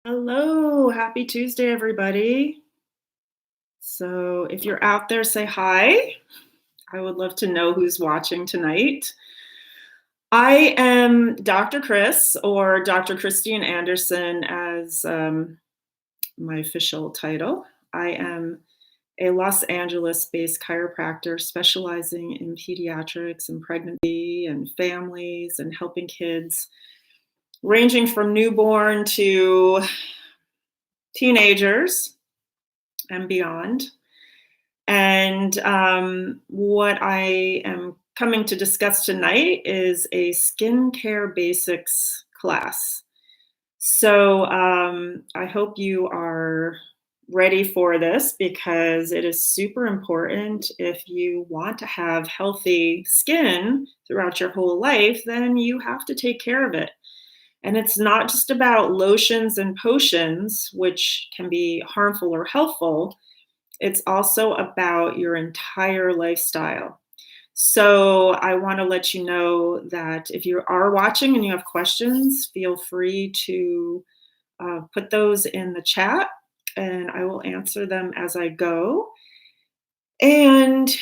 Hello, happy Tuesday, everybody. So, if you're out there, say hi. I would love to know who's watching tonight. I am Dr. Chris, or Dr. Christine Anderson, as my official title. I am a Los Angeles based chiropractor specializing in pediatrics and pregnancy and families and helping kids ranging from newborn to teenagers and beyond. And what I am coming to discuss tonight is a skincare basics class. So I hope you are ready for this because it is super important. If you want to have healthy skin throughout your whole life, then you have to take care of it. And it's not just about lotions and potions, which can be harmful or helpful. It's also about your entire lifestyle. So I want to let you know that if you are watching and you have questions, feel free to put those in the chat and I will answer them as I go. And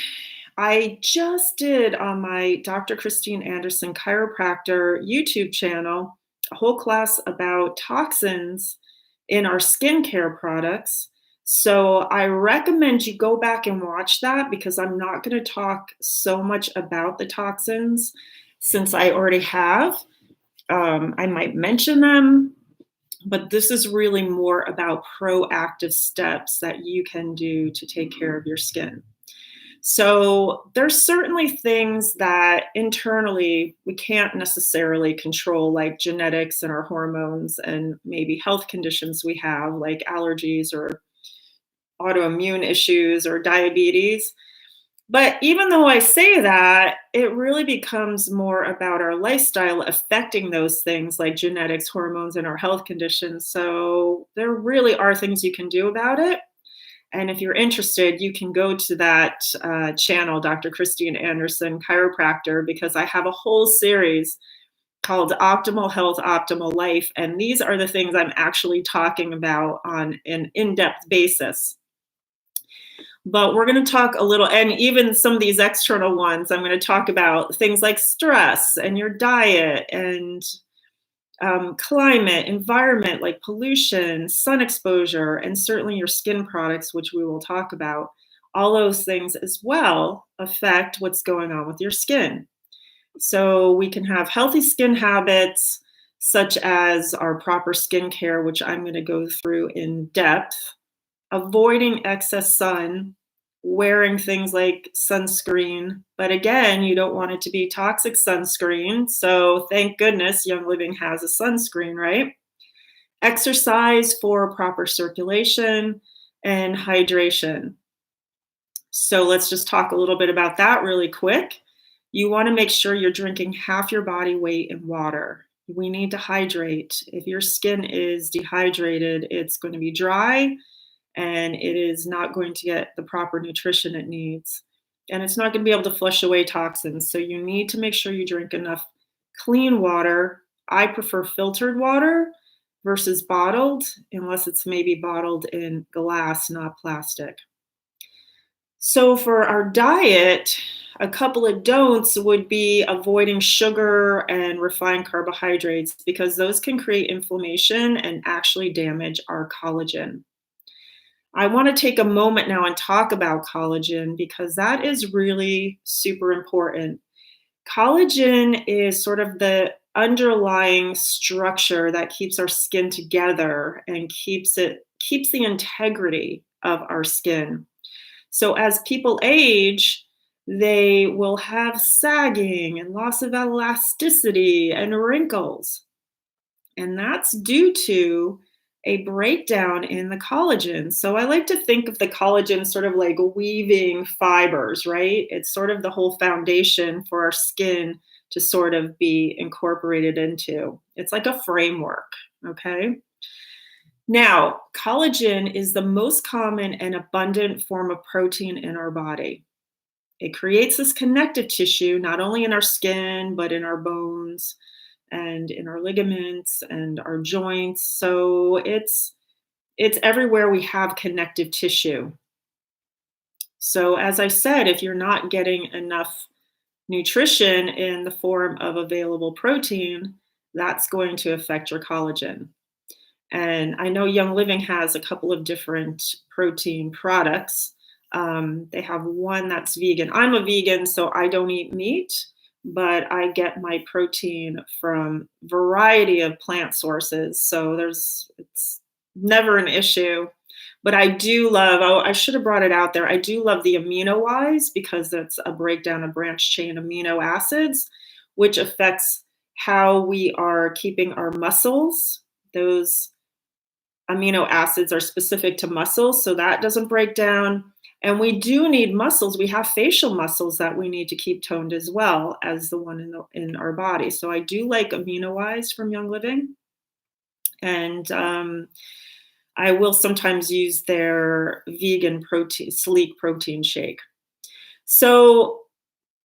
I just did on my Dr. Christine Anderson Chiropractor YouTube channel a whole class about toxins in our skincare products. So I recommend you go back and watch that because I'm not going to talk so much about the toxins since I already have. I might mention them, but this is really more about proactive steps that you can do to take care of your skin. So there's certainly things that internally we can't necessarily control, like genetics and our hormones, and maybe health conditions we have, like allergies or autoimmune issues or diabetes. But even though I say that, it really becomes more about our lifestyle affecting those things like genetics, hormones, and our health conditions. So there really are things you can do about it. And if you're interested, you can go to that channel, Dr. Christine Anderson Chiropractor, because I have a whole series called Optimal Health, Optimal Life. And these are the things I'm actually talking about on an in depth basis. But we're going to talk a little, and even some of these external ones, I'm going to talk about things like stress and your diet and climate, environment like pollution, sun exposure, and certainly your skin products, which we will talk about. All those things as well affect what's going on with your skin. So we can have healthy skin habits, such as our proper skincare, which I'm going to go through in depth, avoiding excess sun, wearing things like sunscreen. But again, you don't want it to be toxic sunscreen. So thank goodness Young Living has a sunscreen, right? Exercise for proper circulation and hydration. So let's just talk a little bit about that really quick. You want to make sure you're drinking half your body weight in water. We need to hydrate. If your skin is dehydrated, it's going to be dry and it is not going to get the proper nutrition it needs. And it's not going to be able to flush away toxins. So you need to make sure you drink enough clean water. I prefer filtered water versus bottled, unless it's maybe bottled in glass, not plastic. So for our diet, a couple of don'ts would be avoiding sugar and refined carbohydrates because those can create inflammation and actually damage our collagen. I want to take a moment now and talk about collagen because that is really super important. Collagen is sort of the underlying structure that keeps our skin together and keeps the integrity of our skin. So as people age, they will have sagging and loss of elasticity and wrinkles. And that's due to a breakdown in the collagen. So I like to think of the collagen sort of like weaving fibers, right? It's sort of the whole foundation for our skin to sort of be incorporated into. It's like a framework, okay? Now, collagen is the most common and abundant form of protein in our body. It creates this connective tissue, not only in our skin, but in our bones, and in our ligaments and our joints. So it's everywhere we have connective tissue. So as I said, if you're not getting enough nutrition in the form of available protein, that's going to affect your collagen. And I know Young Living has a couple of different protein products. They have one that's vegan. I'm a vegan, so I don't eat meat, but I get my protein from variety of plant sources. So it's never an issue. But I do love, oh, I should have brought it out there. I do love the amino wise because it's a breakdown of branch chain amino acids, which affects how we are keeping our muscles. Those amino acids are specific to muscles, so that doesn't break down. And we do need muscles. We have facial muscles that we need to keep toned as well as the one in our body. So I do like amino wise from Young Living. And I will sometimes use their vegan protein, sleek protein shake. So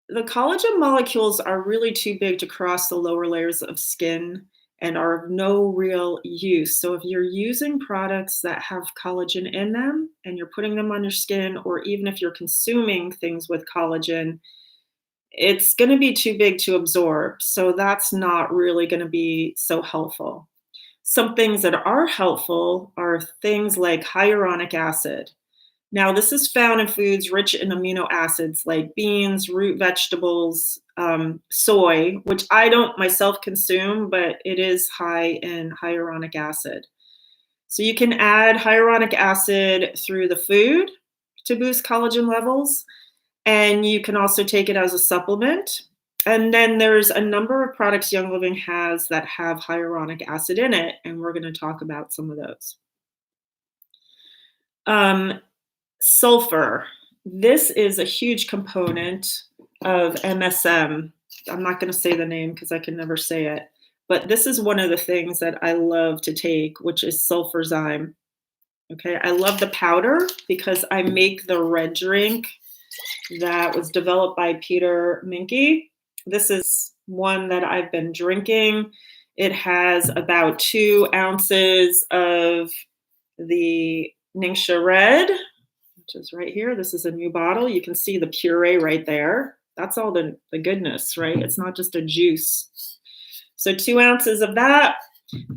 the collagen molecules are really too big to cross the lower layers of skin and are of no real use. So if you're using products that have collagen in them and you're putting them on your skin, or even if you're consuming things with collagen, it's going to be too big to absorb. So that's not really going to be so helpful. Some things that are helpful are things like hyaluronic acid. Now, this is found in foods rich in amino acids like beans, root vegetables, soy, which I don't myself consume, but it is high in hyaluronic acid. So you can add hyaluronic acid through the food to boost collagen levels, and you can also take it as a supplement. And then there's a number of products Young Living has that have hyaluronic acid in it, and we're going to talk about some of those. Sulfur. This is a huge component of MSM. I'm not going to say the name because I can never say it, but this is one of the things that I love to take, which is sulfurzyme. Okay, I love the powder because I make the red drink that was developed by Peter Minke. This is one that I've been drinking. It has about 2 ounces of the NingXia Red, which is right here. This is a new bottle. You can see the puree right there. That's all the goodness, right? It's not just a juice. So 2 ounces of that,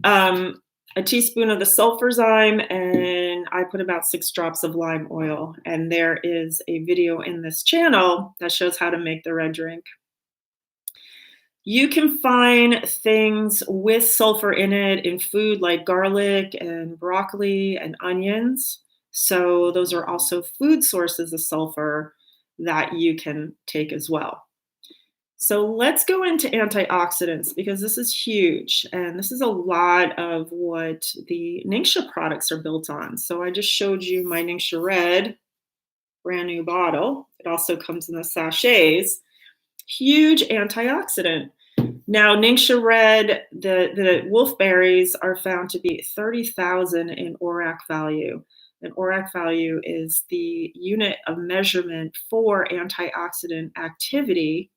a teaspoon of the sulfurzyme, and I put about 6 drops of lime oil. And there is a video in this channel that shows how to make the red drink. You can find things with sulfur in it in food like garlic and broccoli and onions. So those are also food sources of sulfur that you can take as well. So let's go into antioxidants because this is huge. And this is a lot of what the NingXia products are built on. So I just showed you my NingXia Red, brand new bottle. It also comes in the sachets. Huge antioxidant. Now, NingXia Red, the wolfberries are found to be 30,000 in ORAC value. And ORAC value is the unit of measurement for antioxidant activity.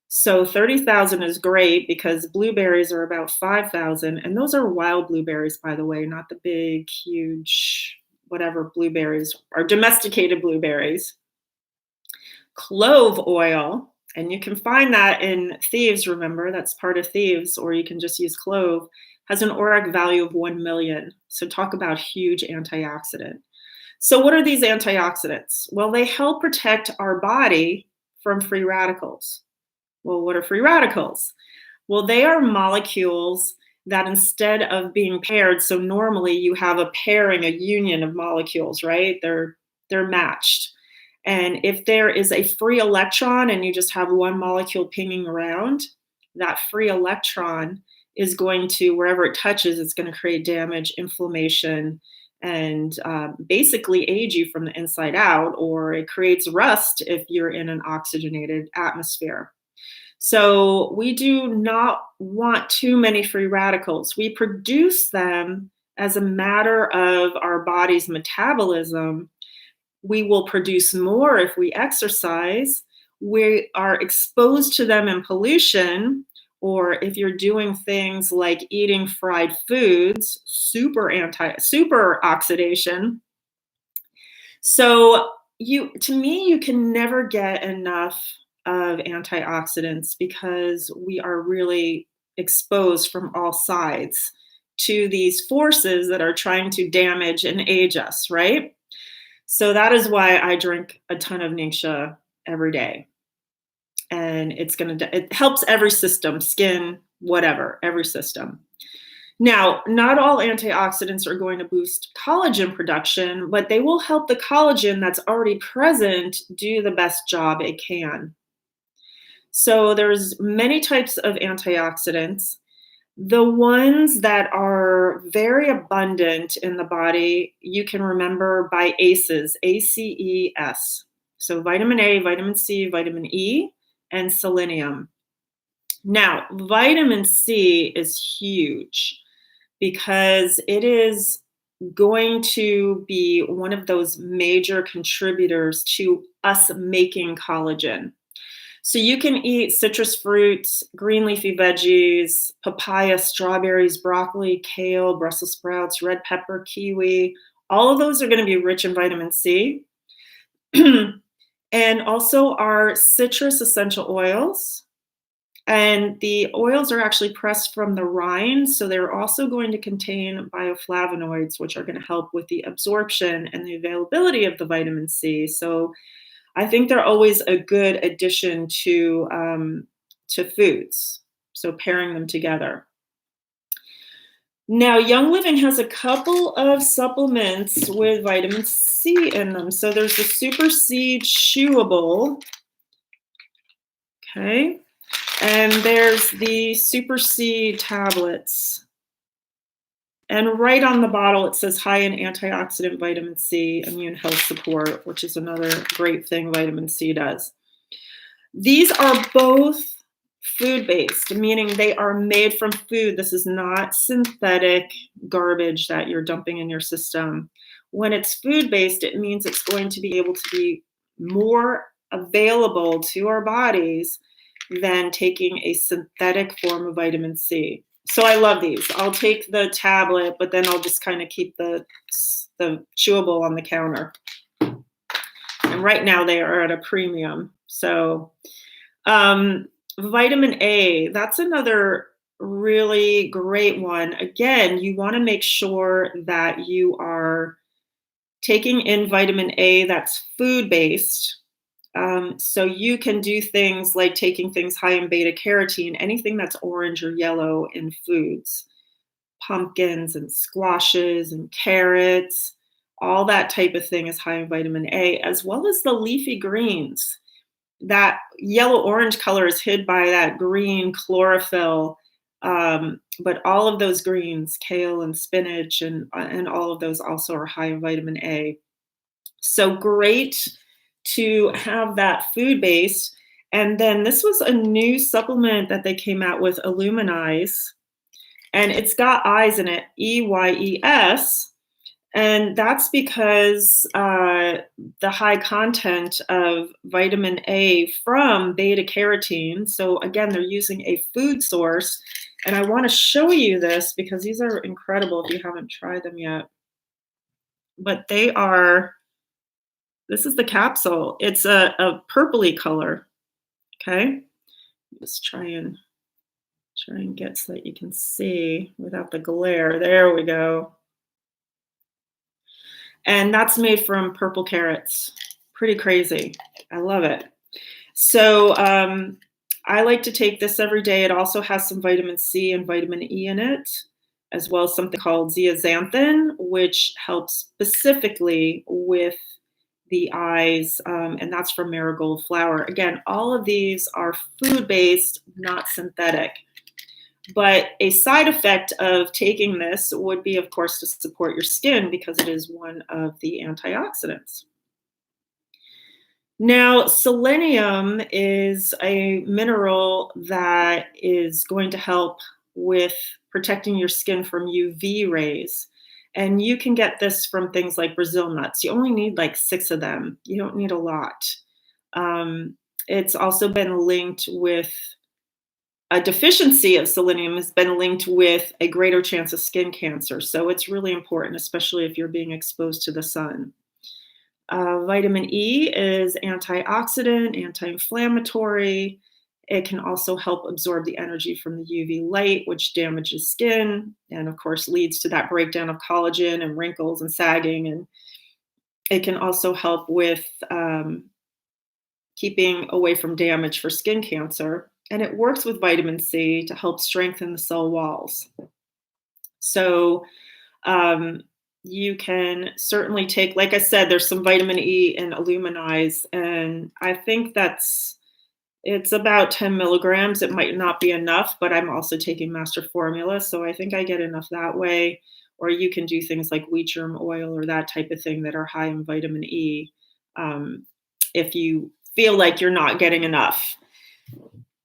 So 30,000 is great because blueberries are about 5,000. And those are wild blueberries, by the way, not the big, huge, whatever blueberries, are domesticated blueberries. Clove oil. And you can find that in Thieves, remember, that's part of Thieves, or you can just use clove, has an ORAC value of 1 million. So talk about huge antioxidant. So what are these antioxidants? Well, they help protect our body from free radicals. Well, what are free radicals? Well, they are molecules that instead of being paired, so normally you have a pairing, a union of molecules, right? They're matched. And if there is a free electron and you just have one molecule pinging around, that free electron is going to, wherever it touches, it's going to create damage, inflammation, and basically age you from the inside out, or it creates rust if you're in an oxygenated atmosphere. So we do not want too many free radicals. We produce them as a matter of our body's metabolism. We will produce more if we exercise. We are exposed to them in pollution, or if you're doing things like eating fried foods, super oxidation. So to me, you can never get enough of antioxidants because we are really exposed from all sides to these forces that are trying to damage and age us, right? So that is why I drink a ton of NingXia every day. And it helps every system, skin, whatever, every system. Now, not all antioxidants are going to boost collagen production, but they will help the collagen that's already present do the best job it can. So there's many types of antioxidants. The ones that are very abundant in the body, you can remember by ACEs, ACES. So vitamin A, vitamin C, vitamin E, and selenium. Now, vitamin C is huge because it is going to be one of those major contributors to us making collagen. So you can eat citrus fruits, green leafy veggies, papaya, strawberries, broccoli, kale, Brussels sprouts, red pepper, kiwi. All of those are going to be rich in vitamin C. And also our citrus essential oils. And the oils are actually pressed from the rind, so they're also going to contain bioflavonoids, which are going to help with the absorption and the availability of the vitamin C. So I think they're always a good addition to foods. So pairing them together. Now, Young Living has a couple of supplements with vitamin C in them. So there's the Super Seed Chewable. Okay. And there's the Super Seed tablets. And right on the bottle, it says high in antioxidant vitamin C, immune health support, which is another great thing vitamin C does. These are both food-based, meaning they are made from food. This is not synthetic garbage that you're dumping in your system. When it's food-based, it means it's going to be able to be more available to our bodies than taking a synthetic form of vitamin C. So I love these. I'll take the tablet, but then I'll just kind of keep the chewable on the counter. And right now they are at a premium. So vitamin A, that's another really great one. Again, you want to make sure that you are taking in vitamin A that's food-based. So you can do things like taking things high in beta carotene, anything that's orange or yellow in foods, pumpkins and squashes and carrots, all that type of thing is high in vitamin A, as well as the leafy greens. That yellow-orange color is hid by that green chlorophyll, but all of those greens, kale and spinach and all of those also are high in vitamin A. So great to have that food-based. And then this was a new supplement that they came out with, Illuminize, and it's got eyes in it, EYES. And that's because the high content of vitamin A from beta carotene. So again, they're using a food source. And I want to show you this because these are incredible if you haven't tried them yet. But this is the capsule. It's a purpley color. Okay. Just try and get so that you can see without the glare. There we go. And that's made from purple carrots. Pretty crazy. I love it. So I like to take this every day. It also has some vitamin C and vitamin E in it, as well as something called zeaxanthin, which helps specifically with the eyes, and that's from marigold flower. Again, all of these are food-based, not synthetic. But a side effect of taking this would be, of course, to support your skin because it is one of the antioxidants. Now, selenium is a mineral that is going to help with protecting your skin from UV rays. And you can get this from things like Brazil nuts. You only need like 6 of them. You don't need a lot. It's also been linked with a deficiency of selenium has been linked with a greater chance of skin cancer. So it's really important, especially if you're being exposed to the sun. Vitamin E is antioxidant, anti-inflammatory. It can also help absorb the energy from the UV light, which damages skin and, of course, leads to that breakdown of collagen and wrinkles and sagging. And it can also help with keeping away from damage for skin cancer. And it works with vitamin C to help strengthen the cell walls. So you can certainly take, like I said, there's some vitamin E in Illuminize, and I think it's about 10 milligrams. It might not be enough, but I'm also taking Master Formula, so I think I get enough that way. Or you can do things like wheat germ oil or that type of thing that are high in vitamin E if you feel like you're not getting enough.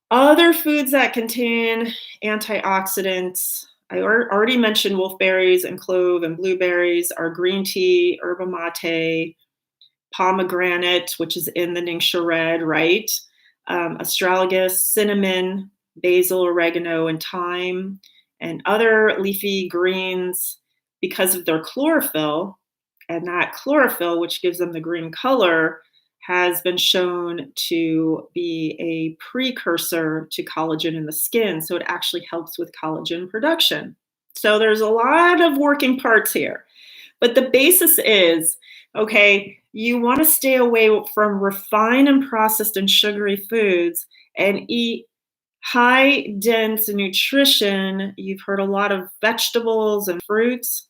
Other foods that contain antioxidants, I already mentioned wolfberries and clove and blueberries, are green tea, yerba mate, pomegranate, which is in the NingXia red, right? Astragalus, cinnamon, basil, oregano, and thyme, and other leafy greens because of their chlorophyll. And that chlorophyll, which gives them the green color, has been shown to be a precursor to collagen in the skin. So it actually helps with collagen production. So there's a lot of working parts here. But the basis is, okay, you want to stay away from refined and processed and sugary foods and eat high dense nutrition. You've heard a lot of vegetables and fruits.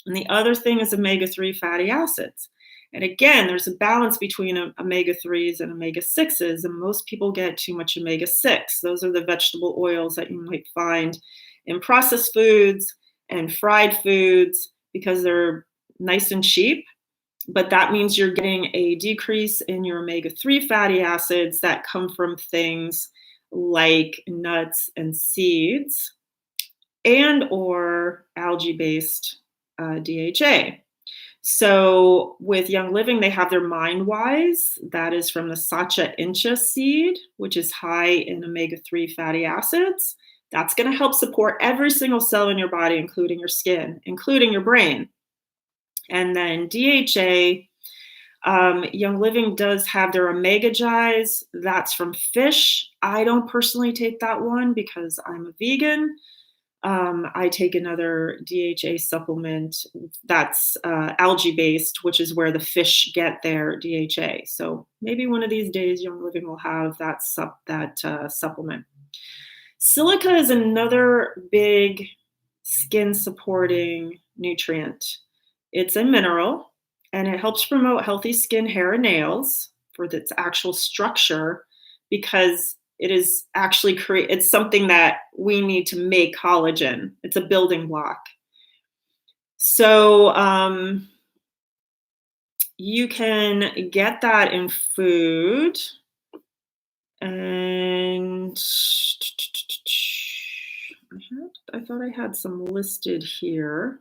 And the other thing is omega-3 fatty acids. And again, there's a balance between omega-3s and omega-6s, and most people get too much omega-6. Those are the vegetable oils that you might find in processed foods and fried foods because they're nice and cheap. But that means you're getting a decrease in your omega-3 fatty acids that come from things like nuts and seeds and or algae-based DHA. So with Young Living, they have their Mind Wise. That is from the Sacha Incha seed, which is high in omega-3 fatty acids. That's going to help support every single cell in your body, including your skin, including your brain. And then DHA, Young Living does have their Omega Gies. That's from fish. I don't personally take that one because I'm a vegan. I take another DHA supplement that's algae-based, which is where the fish get their DHA. So maybe one of these days, Young Living will have that supplement. Silica is another big skin-supporting nutrient. It's a mineral, and it helps promote healthy skin, hair, and nails for its actual structure because it is actually it's something that we need to make collagen. It's a building block. So you can get that in food. And I thought I had some listed here,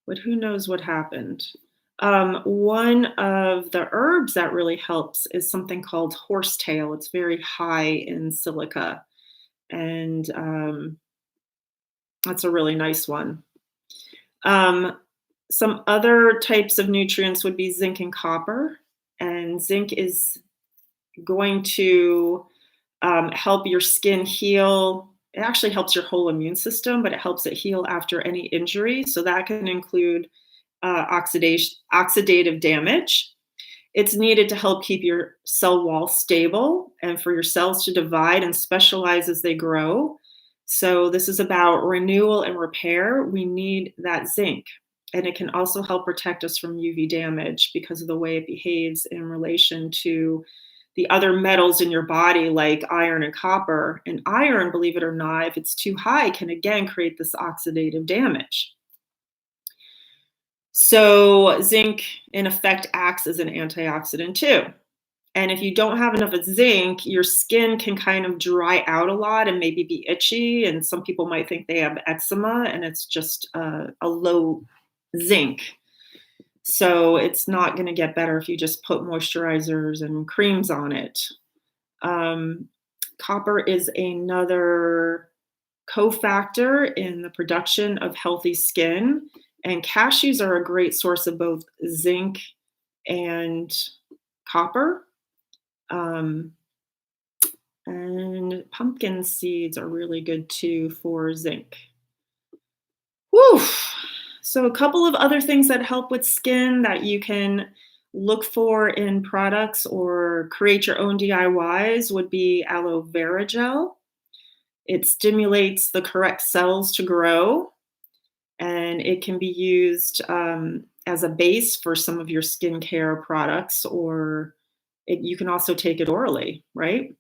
but who knows what happened. One of the herbs that really helps is something called horsetail. It's very high in silica, and that's a really nice one. Some other types of nutrients would be zinc and copper, and zinc is going to help your skin heal. It actually helps your whole immune system, but it helps it heal after any injury. So that can include oxidative damage. It's needed to help keep your cell wall stable and for your cells to divide and specialize as they grow. So this is about renewal and repair. We need that zinc. And it can also help protect us from UV damage because of the way it behaves in relation to the other metals in your body like iron and copper. And iron, believe it or not, if it's too high, can again create this oxidative damage. So zinc, in effect, acts as an antioxidant too. And if you don't have enough of zinc, your skin can kind of dry out a lot and maybe be itchy. And some people might think they have eczema, and it's just a low zinc. So it's not going to get better if you just put moisturizers and creams on it. Copper is another cofactor in the production of healthy skin, and cashews are a great source of both zinc and copper. Um, and pumpkin seeds are really good too for zinc. Whew. So, a couple of other things that help with skin that you can look for in products or create your own DIYs would be aloe vera gel. It stimulates the correct cells to grow, and it can be used as a base for some of your skincare products, or you can also take it orally, right?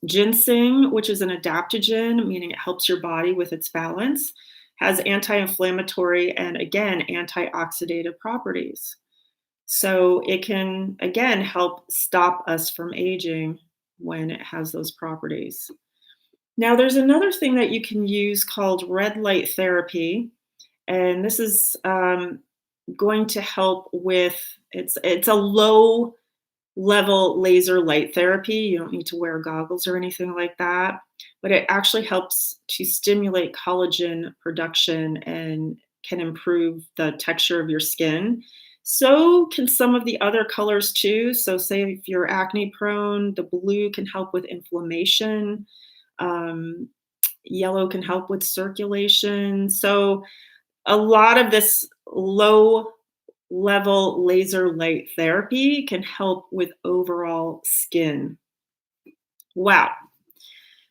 Ginseng, which is an adaptogen, meaning it helps your body with its balance, has anti inflammatory and again, antioxidative properties. So it can, again, help stop us from aging when it has those properties. Now, there's another thing that you can use called red light therapy, and this is going to help with it's a low level laser light therapy. You don't need to wear goggles or anything like that, but it actually helps to stimulate collagen production and can improve the texture of your skin. So can some of the other colors too. So, say if you're acne prone, the blue can help with inflammation. Um, Yellow can help with circulation. So, a lot of this low level laser light therapy can help with overall skin. Wow.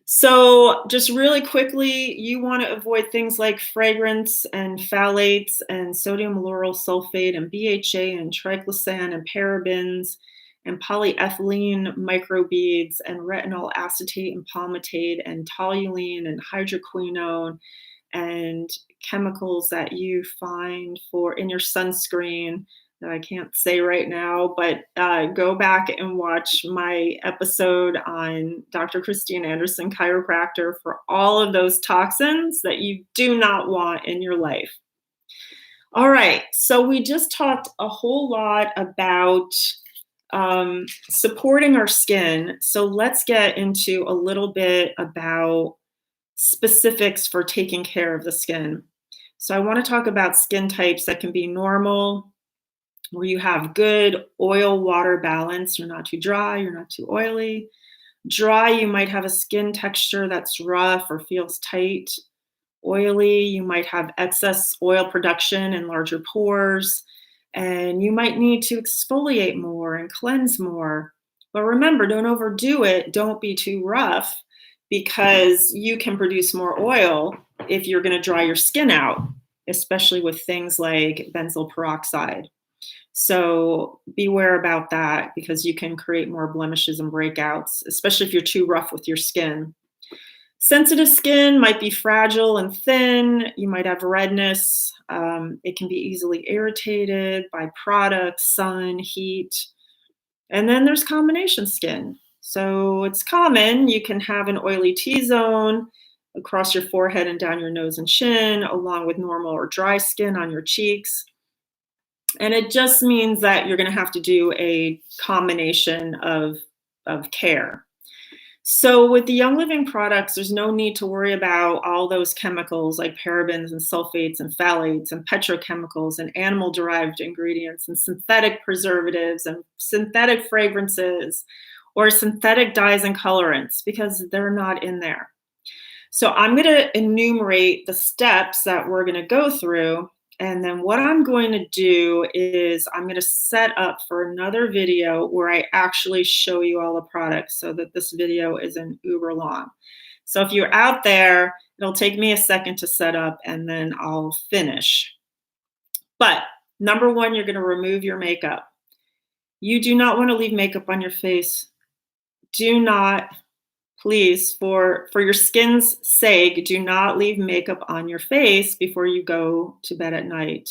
So, just really quickly, you want to avoid things like fragrance and phthalates and sodium lauryl sulfate and BHA and triclosan and parabens and polyethylene microbeads and retinol acetate and palmitate and toluene and hydroquinone and chemicals that you find for in your sunscreen that I can't say right now, but go back and watch my episode on Dr. Christine Anderson, chiropractor, for all of those toxins that you do not want in your life. All right, so we just talked a whole lot about supporting our skin. So let's get into a little bit about specifics for taking care of the skin. So I want to talk about skin types that can be normal, where you have good oil water balance. You're not too dry, you're not too oily. Dry, you might have a skin texture that's rough or feels tight. Oily, you might have excess oil production and larger pores. And you might need to exfoliate more and cleanse more. But remember, don't overdo it. Don't be too rough because you can produce more oil if you're going to dry your skin out, especially with things like benzoyl peroxide. So beware about that because you can create more blemishes and breakouts, especially if you're too rough with your skin. Sensitive skin might be fragile and thin. You might have redness. It can be easily irritated by products, sun, heat. And then there's combination skin. So it's common. You can have an oily T-zone across your forehead and down your nose and chin, along with normal or dry skin on your cheeks. And it just means that you're going to have to do a combination of care. So with the Young Living products, there's no need to worry about all those chemicals like parabens and sulfates and phthalates and petrochemicals and animal-derived ingredients and synthetic preservatives and synthetic fragrances or synthetic dyes and colorants because they're not in there. So I'm going to enumerate the steps that we're going to go through. And then what I'm going to do is I'm going to set up for another video where I actually show you all the products so that this video isn't uber long. So if you're out there, it'll take me a second to set up and then I'll finish. But number one, you're going to remove your makeup. You do not want to leave makeup on your face. Do not, please, for your skin's sake, do not leave makeup on your face before you go to bed at night.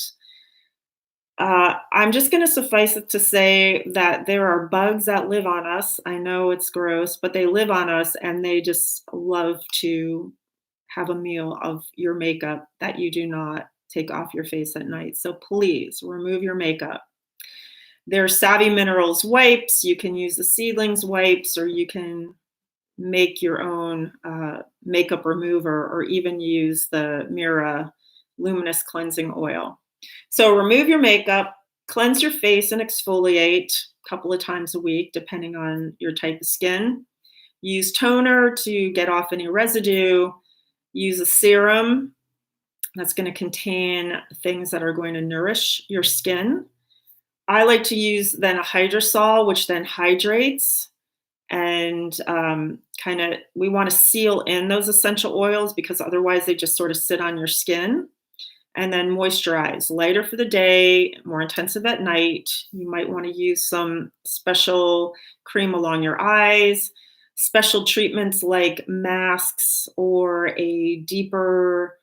I'm just going to suffice it to say that there are bugs that live on us. I know it's gross, but they live on us and they just love to have a meal of your makeup that you do not take off your face at night. So please remove your makeup. There's Savvy Minerals wipes. You can use the Seedlings wipes, or you can make your own makeup remover or even use the Mira luminous cleansing oil. So remove your makeup, cleanse your face and exfoliate a couple of times a week, depending on your type of skin. Use toner to get off any residue. Use a serum that's going to contain things that are going to nourish your skin. I like to use then a hydrosol, which then hydrates and we want to seal in those essential oils because otherwise they just sort of sit on your skin. And then moisturize, lighter for the day, more intensive at night. You might want to use some special cream along your eyes, special treatments like masks or a deeper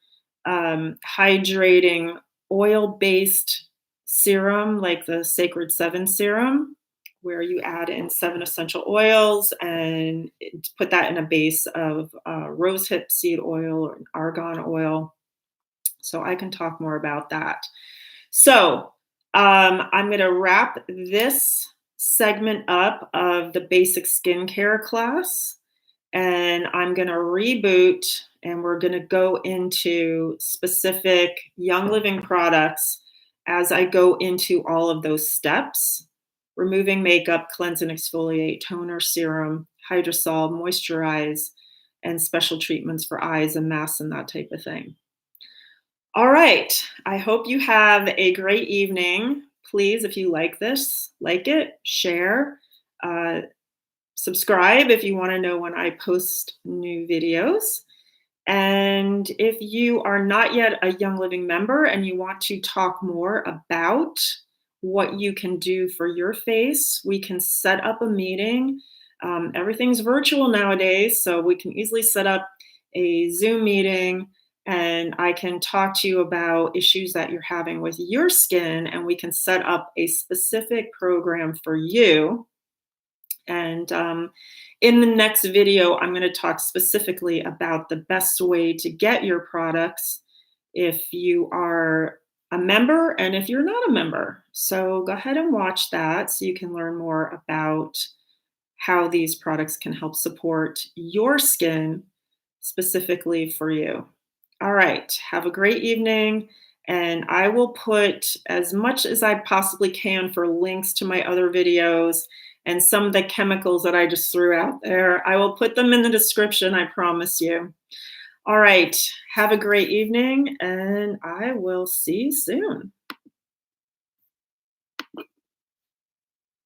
hydrating oil-based serum like the Sacred 7 serum, where you add in 7 essential oils and put that in a base of rosehip seed oil or argan oil. So I can talk more about that. So I'm going to wrap this segment up of the basic skincare class, and I'm going to reboot, and we're going to go into specific Young Living products as I go into all of those steps: removing makeup, cleanse and exfoliate, toner, serum, hydrosol, moisturize, and special treatments for eyes and masks and that type of thing. All right. I hope you have a great evening. Please, if you like this, like it, share, subscribe if you want to know when I post new videos. And if you are not yet a Young Living member and you want to talk more about what you can do for your face, we can set up a meeting. Everything's virtual nowadays, so we can easily set up a Zoom meeting and I can talk to you about issues that you're having with your skin, and we can set up a specific program for you. And in the next video, I'm going to talk specifically about the best way to get your products if you are a member and if you're not a member. So go ahead and watch that so you can learn more about how these products can help support your skin specifically for you. All right, have a great evening, and I will put as much as I possibly can for links to my other videos and some of the chemicals that I just threw out there. I will put them in the description, I promise you. All right, have a great evening, and I will see you soon.